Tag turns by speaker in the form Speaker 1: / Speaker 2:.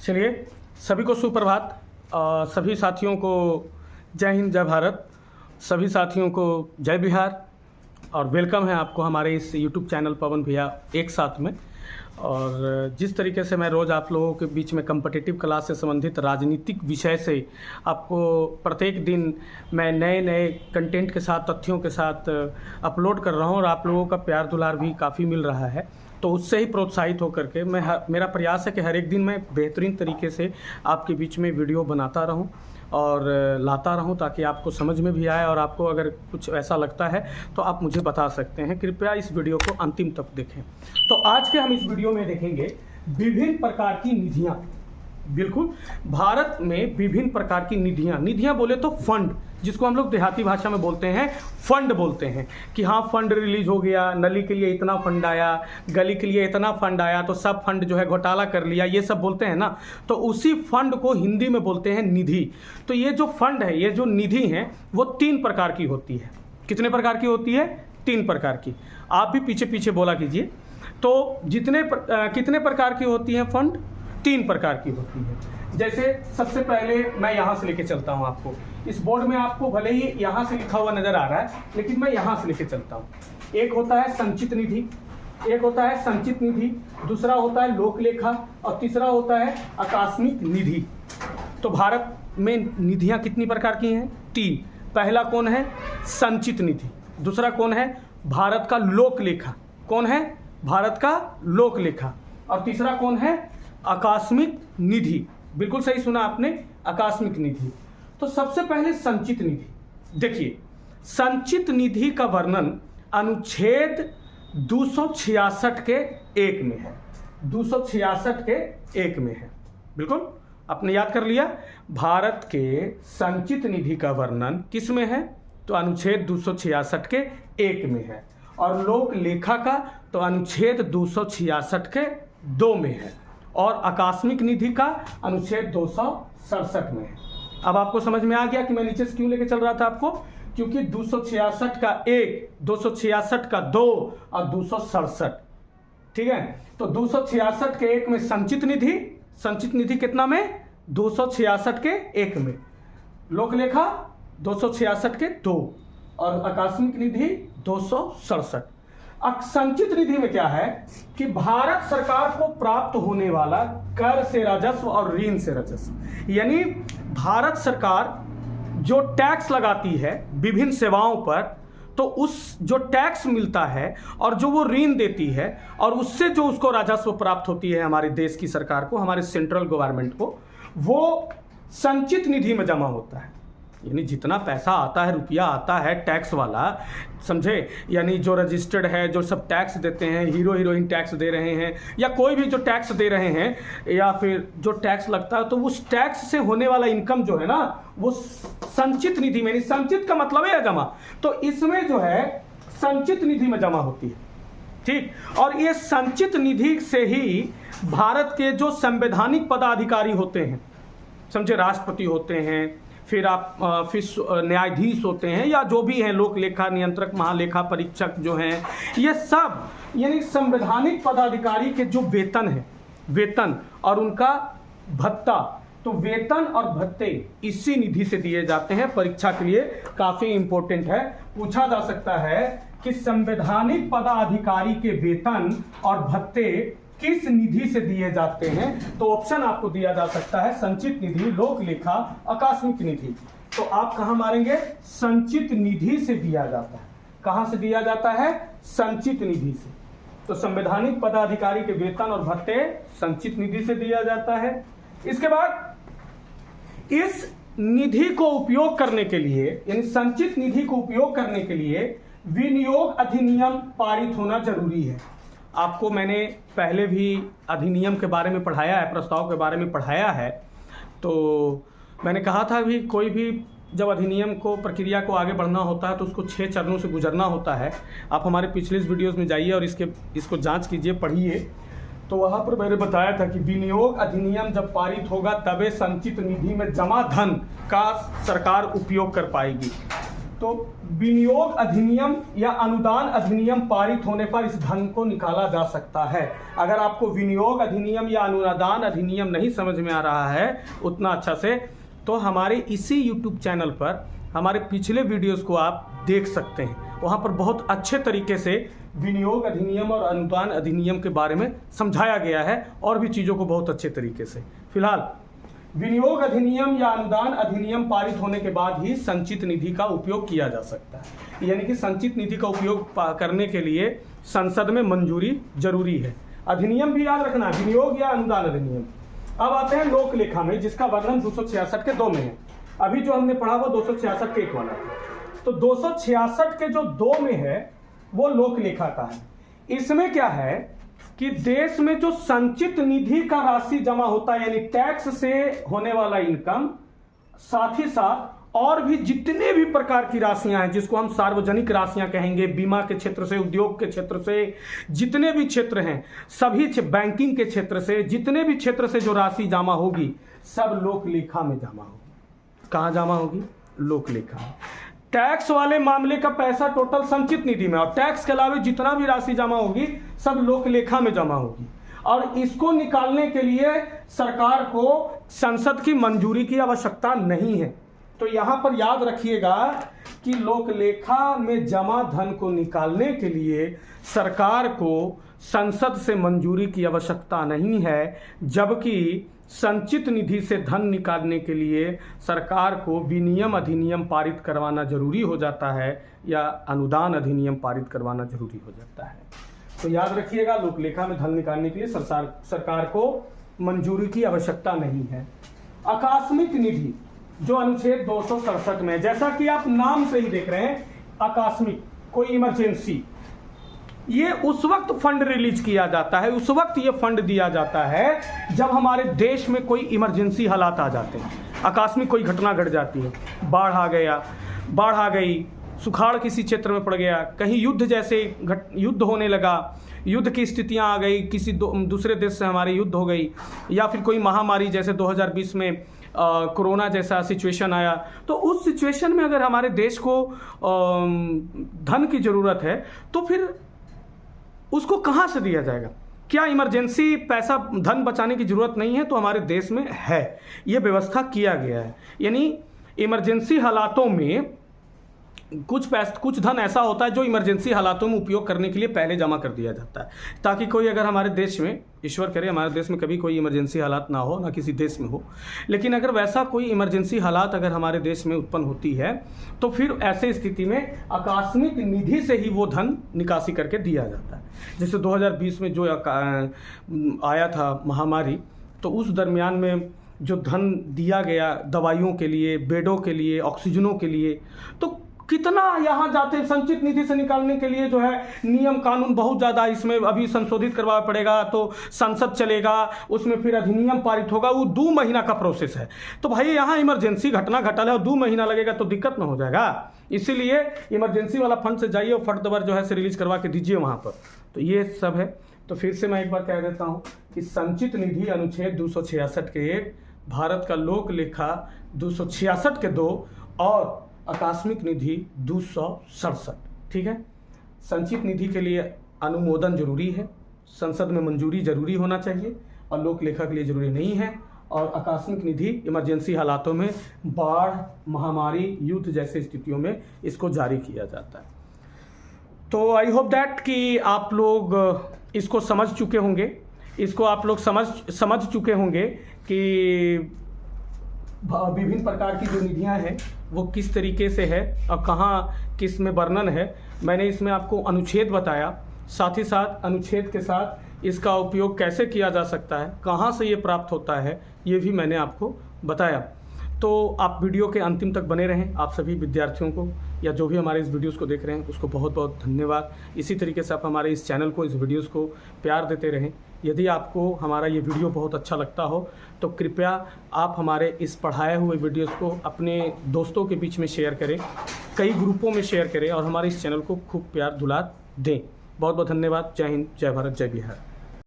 Speaker 1: चलिए, सभी को सुप्रभात। सभी साथियों को जय हिंद, जय भारत। सभी साथियों को जय बिहार और वेलकम है आपको हमारे इस यूट्यूब चैनल पवन भैया एक साथ में। और जिस तरीके से मैं रोज़ आप लोगों के बीच में कम्पिटिटिव क्लास से संबंधित राजनीतिक विषय से आपको प्रत्येक दिन मैं नए नए कंटेंट के साथ, तथ्यों के साथ अपलोड कर रहा हूं और आप लोगों का प्यार दुलार भी काफ़ी मिल रहा है, तो उससे ही प्रोत्साहित होकर के मेरा प्रयास है कि हर एक दिन मैं बेहतरीन तरीके से आपके बीच में वीडियो बनाता रहूं और लाता रहूं, ताकि आपको समझ में भी आए। और आपको अगर कुछ ऐसा लगता है तो आप मुझे बता सकते हैं। कृपया इस वीडियो को अंतिम तक देखें। तो आज के हम इस वीडियो में देखेंगे विभिन्न प्रकार की निधियां। बिल्कुल, भारत में विभिन्न प्रकार की निधियां बोले तो फंड, जिसको हम लोग देहाती भाषा में बोलते हैं फंड बोलते हैं कि हाँ फंड रिलीज हो गया, नली के लिए इतना फंड आया, गली के लिए इतना फंड आया, तो सब फंड जो है घोटाला कर लिया, ये सब बोलते हैं ना। तो उसी फंड को हिंदी में बोलते हैं निधि। तो ये जो फंड है, ये जो निधि है, वो 3 प्रकार की होती है। कितने प्रकार की होती है? 3 प्रकार की। आप भी पीछे पीछे बोला कीजिए। तो कितने प्रकार की होती हैं फंड? 3 प्रकार की होती है। जैसे सबसे पहले मैं यहाँ से लेके चलता हूँ आपको। इस बोर्ड में आपको भले ही यहाँ से लिखा हुआ नजर आ रहा है, लेकिन मैं यहाँ से लेके चलता हूँ। एक होता है संचित निधि, एक होता है संचित निधि, दूसरा होता है लोक लेखा और तीसरा होता है आकस्मिक निधि। तो भारत में निधियाँ कितनी प्रकार की हैं? 3। पहला कौन है? संचित निधि। दूसरा कौन है? भारत का लोक लेखा। कौन है? भारत का लोक लेखा। और तीसरा कौन है? आकस्मिक निधि। बिल्कुल सही सुना आपने, आकस्मिक निधि। तो सबसे पहले संचित निधि। देखिए, संचित निधि का वर्णन अनुच्छेद 266 के 1 में है। 266 के 1 में है। बिल्कुल आपने याद कर लिया। भारत के संचित निधि का वर्णन किस में है? तो अनुच्छेद 266 के 1 में है। और लोक लेखा का तो अनुच्छेद 266 के 2 में है। और आकस्मिक निधि का अनुच्छेद 267 में है। अब आपको समझ में आ गया कि मैं नीचे से क्यों लेके चल रहा था आपको? क्योंकि 266 का 1, 266 का 2 और 267, ठीक है। तो 266 के 1 में संचित निधि कितना में? 266 के 1 में। लोक लेखा 266 के 2 और आकस्मिक निधि 267। संचित निधि में क्या है कि भारत सरकार को प्राप्त होने वाला कर से राजस्व और ऋण से राजस्व, यानी भारत सरकार जो टैक्स लगाती है विभिन्न सेवाओं पर, तो उस जो टैक्स मिलता है और जो वो ऋण देती है और उससे जो उसको राजस्व प्राप्त होती है हमारे देश की सरकार को, हमारे सेंट्रल गवर्नमेंट को, वो संचित निधि में जमा होता है। यानी जितना पैसा आता है, रुपया आता है टैक्स वाला, समझे, यानी जो रजिस्टर्ड है, जो सब टैक्स देते हैं, हीरो हीरोइन टैक्स दे रहे हैं या कोई भी जो टैक्स दे रहे हैं या फिर जो टैक्स लगता है, तो उस टैक्स से होने वाला इनकम जो है ना, वो संचित निधि में, संचित का मतलब है जमा, तो इसमें जो है संचित निधि में जमा होती है। ठीक। और ये संचित निधि से ही भारत के जो संवैधानिक पदाधिकारी होते हैं, समझे, राष्ट्रपति होते हैं, फिर न्यायाधीश होते हैं या जो भी हैं, लोक लेखा नियंत्रक, महालेखा परीक्षक जो हैं, ये सब यानी संवैधानिक पदाधिकारी के जो वेतन है, वेतन और उनका भत्ता, तो वेतन और भत्ते इसी निधि से दिए जाते हैं। परीक्षा के लिए काफी इंपॉर्टेंट है, पूछा जा सकता है कि संवैधानिक पदाधिकारी के वेतन और भत्ते किस निधि से दिए जाते हैं? तो ऑप्शन आपको दिया जा सकता है संचित निधि, लोक लेखा, आकस्मिक निधि। तो आप कहां मारेंगे? संचित निधि से दिया जाता है। कहां से दिया जाता है? संचित निधि से। तो संवैधानिक पदाधिकारी के वेतन और भत्ते संचित निधि से दिया जाता है। इसके बाद इस निधि को उपयोग करने के लिए, यानी संचित निधि को उपयोग करने के लिए विनियोग अधिनियम पारित होना जरूरी है। आपको मैंने पहले भी अधिनियम के बारे में पढ़ाया है, प्रस्ताव के बारे में पढ़ाया है। तो मैंने कहा था भी कोई भी जब अधिनियम को, प्रक्रिया को आगे बढ़ना होता है तो उसको 6 चरणों से गुजरना होता है। आप हमारे पिछले वीडियोस में जाइए और इसको जांच कीजिए, पढ़िए। तो वहाँ पर मैंने बताया था कि विनियोग अधिनियम जब पारित होगा तबे संचित निधि में जमा धन का सरकार उपयोग कर पाएगी। तो विनियोग अधिनियम या अनुदान अधिनियम पारित होने पर इस धन को निकाला जा सकता है। अगर आपको विनियोग अधिनियम या अनुदान अधिनियम नहीं समझ में आ रहा है उतना अच्छा से, तो हमारे इसी YouTube चैनल पर हमारे पिछले वीडियोस को आप देख सकते हैं। वहाँ पर बहुत अच्छे तरीके से विनियोग अधिनियम और अनुदान अधिनियम के बारे में समझाया गया है और भी चीज़ों को बहुत अच्छे तरीके से। फिलहाल विनियोग अधिनियम या अनुदान अधिनियम पारित होने के बाद ही संचित निधि का उपयोग किया जा सकता है। यानी कि संचित निधि का उपयोग करने के लिए संसद में मंजूरी जरूरी है। अधिनियम भी याद रखना, विनियोग या अनुदान अधिनियम। अब आते हैं लोक लेखा में, जिसका वर्णन 266 के 2 में है। अभी जो हमने पढ़ा वो 266 के 1 वाला था। तो 266 के जो 2 में है वो लोक लेखा का है। इसमें क्या है कि देश में जो संचित निधि का राशि जमा होता है, यानी टैक्स से होने वाला इनकम, साथ ही साथ और भी जितने भी प्रकार की राशियां हैं, जिसको हम सार्वजनिक राशियां कहेंगे, बीमा के क्षेत्र से, उद्योग के क्षेत्र से, जितने भी क्षेत्र हैं सभी, बैंकिंग के क्षेत्र से, जितने भी क्षेत्र से जो राशि जमा होगी सब लोक लेखा में जमा होगी। कहां जमा होगी? लोक लेखा। टैक्स वाले मामले का पैसा टोटल संचित निधि में, और टैक्स के अलावा जितना भी राशि जमा होगी सब लोक लेखा में जमा होगी। और इसको निकालने के लिए सरकार को संसद की मंजूरी की आवश्यकता नहीं है। तो यहां पर याद रखिएगा कि लोक लेखा में जमा धन को निकालने के लिए सरकार को संसद से मंजूरी की आवश्यकता नहीं है, जबकि संचित निधि से धन निकालने के लिए सरकार को विनियम अधिनियम पारित करवाना जरूरी हो जाता है या अनुदान अधिनियम पारित करवाना जरूरी हो जाता है। तो याद रखिएगा, लोक लेखा में धन निकालने के लिए सरकार को मंजूरी की आवश्यकता नहीं है। आकस्मिक निधि जो अनुच्छेद 267 में, जैसा कि आप नाम से ही देख रहे हैं, आकस्मिक, कोई इमरजेंसी, ये उस वक्त फंड रिलीज किया जाता है, उस वक्त ये फंड दिया जाता है जब हमारे देश में कोई इमरजेंसी हालात आ जाते हैं। आकस्मिक कोई घटना घट जाती है, बाढ़ आ गई, सुखाड़ किसी क्षेत्र में पड़ गया, कहीं युद्ध जैसे युद्ध होने लगा, युद्ध की स्थितियां आ गई, किसी दूसरे देश से हमारी युद्ध हो गई, या फिर कोई महामारी जैसे 2020 में कोरोना जैसा सिचुएशन आया। तो उस सिचुएशन में अगर हमारे देश को धन की ज़रूरत है तो फिर उसको कहाँ से दिया जाएगा? क्या इमरजेंसी पैसा धन बचाने की ज़रूरत नहीं है? तो हमारे देश में है, ये व्यवस्था किया गया है। यानी इमरजेंसी हालातों में कुछ धन ऐसा होता है जो इमरजेंसी हालातों में उपयोग करने के लिए पहले जमा कर दिया जाता है, ताकि कोई अगर हमारे देश में, ईश्वर करे हमारे देश में कभी कोई इमरजेंसी हालात ना हो, ना किसी देश में हो, लेकिन अगर वैसा कोई इमरजेंसी हालात अगर हमारे देश में उत्पन्न होती है तो फिर ऐसे स्थिति में आकस्मिक निधि से ही वो धन निकासी करके दिया जाता है। जैसे 2020 में जो आया था महामारी, तो उस दरमियान में जो धन दिया गया दवाइयों के लिए, बेडों के लिए, ऑक्सीजनों के लिए, तो कितना यहाँ जाते संचित निधि से निकालने के लिए जो है नियम कानून बहुत ज़्यादा इसमें अभी संशोधित करवा पड़ेगा, तो संसद चलेगा, उसमें फिर अधिनियम पारित होगा, वो 2 महीना का प्रोसेस है। तो भाई यहाँ इमरजेंसी घटना घटा है और 2 महीना लगेगा तो दिक्कत ना हो जाएगा। इसीलिए इमरजेंसी वाला फंड से जाइए और फट दबर जो है से रिलीज करवा के दीजिए वहाँ पर। तो ये सब है। तो फिर से मैं एक बार कह देता हूँ कि संचित निधि अनुच्छेद 266 के 1, भारत का लोक लेखा 266 के 2 और आकस्मिक निधि 267। ठीक है। संचित निधि के लिए अनुमोदन जरूरी है, संसद में मंजूरी जरूरी होना चाहिए, और लोक लेखा के लिए जरूरी नहीं है। और आकस्मिक निधि इमरजेंसी हालातों में, बाढ़, महामारी, युद्ध जैसे स्थितियों में इसको जारी किया जाता है। तो आई होप दैट कि आप लोग इसको समझ चुके होंगे, इसको आप लोग समझ चुके होंगे कि विभिन्न प्रकार की जो निधियां हैं वो किस तरीके से है और कहाँ किस में वर्णन है। मैंने इसमें आपको अनुच्छेद बताया, साथ ही साथ अनुच्छेद के साथ इसका उपयोग कैसे किया जा सकता है, कहाँ से ये प्राप्त होता है, ये भी मैंने आपको बताया। तो आप वीडियो के अंतिम तक बने रहें। आप सभी विद्यार्थियों को या जो भी हमारे इस वीडियोस को देख रहे हैं उसको बहुत बहुत धन्यवाद। इसी तरीके से आप हमारे इस चैनल को, इस वीडियोस को प्यार देते रहें। यदि आपको हमारा ये वीडियो बहुत अच्छा लगता हो तो कृपया आप हमारे इस पढ़ाए हुए वीडियोस को अपने दोस्तों के बीच में शेयर करें, कई ग्रुपों में शेयर करें और हमारे इस चैनल को खूब प्यार दुलार दें। बहुत बहुत धन्यवाद। जय हिंद, जय भारत, जय बिहार।